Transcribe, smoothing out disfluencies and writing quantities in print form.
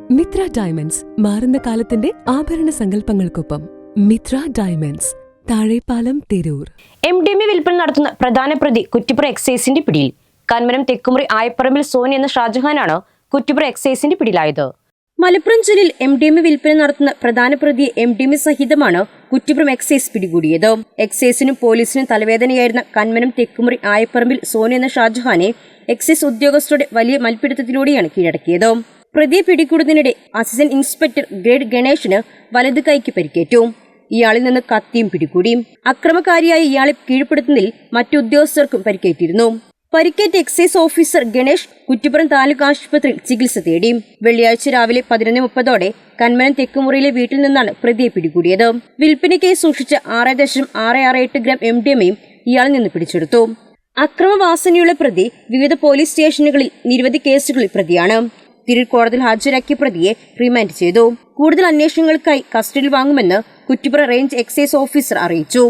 Mitra diamonds മാറുന്ന കാലത്തിന്റെ ആഭരണ സങ്കല്പങ്ങൾക്കൊപ്പം. മിത്ര ഡയമണ്ട്സ്, താഴെപ്പാലം, തിരൂർ. MDMA വിൽപ്പന നടത്തുന്ന പ്രധാന പ്രതി കുറ്റിപ്പുറ എക്സൈസിന്റെ പിടിയിൽ. കന്മനം തെക്കുമുറി ആയപ്പറമ്പിൽ സോനി എന്ന ഷാജഹാനാണ് കുറ്റിപ്പുറ എക്സൈസിന്റെ പിടിയിലായത്. മലപ്പുറം ജില്ലയിൽ MDMA വിൽപ്പന നടത്തുന്ന പ്രധാന പ്രതിയെ MDMA സഹിതമാണ് കുറ്റിപ്പുറം എക്സൈസ് പിടികൂടിയത്. എക്സൈസിനും പോലീസിനും തലവേദനയായിരുന്ന കന്മനം തെക്കുമുറി ആയപ്പറമ്പിൽ സോനി എന്ന ഷാജഹാനെ എക്സൈസ് ഉദ്യോഗസ്ഥരുടെ വലിയ മൽപ്പിടുത്തത്തിലൂടെയാണ് കീഴടക്കിയത്. പ്രതിയെ പിടികൂടുന്നതിനിടെ അസിസ്റ്റന്റ് ഇൻസ്പെക്ടർ ഗ്രേഡ് ഗണേഷിന് വലത് കൈക്ക് പരിക്കേറ്റു. ഇയാളിൽ നിന്ന് കത്തിയും പിടികൂടി. അക്രമകാരിയായ ഇയാളെ കീഴ്പ്പെടുത്തുന്നതിൽ മറ്റു ഉദ്യോഗസ്ഥർക്കും പരിക്കേറ്റിരുന്നു. പരിക്കേറ്റ എക്സൈസ് ഓഫീസർ ഗണേഷ് കുറ്റിപ്പുറം താലൂക്ക് ആശുപത്രിയിൽ ചികിത്സ തേടി. വെള്ളിയാഴ്ച രാവിലെ 11:30 കന്മനം തെക്കുമുറിയിലെ വീട്ടിൽ നിന്നാണ് പ്രതിയെ പിടികൂടിയത്. വിൽപ്പനയ്ക്കായി സൂക്ഷിച്ച 6.668 ഗ്രാം MDMAയും ഇയാളിൽ നിന്ന് പിടിച്ചെടുത്തു. അക്രമവാസനയുള്ള പ്രതി വിവിധ പോലീസ് സ്റ്റേഷനുകളിൽ നിരവധി കേസുകളിൽ പ്രതിയാണ്. തിരൂർ കോടതിയിൽ ഹാജരാക്കിയ പ്രതിയെ റിമാൻഡ് ചെയ്തു. കൂടുതൽ അന്വേഷണങ്ങൾക്കായി കസ്റ്റഡിയിൽ വാങ്ങുമെന്ന് കുറ്റിപ്പുറ റേഞ്ച് എക്സൈസ് ഓഫീസർ അറിയിച്ചു.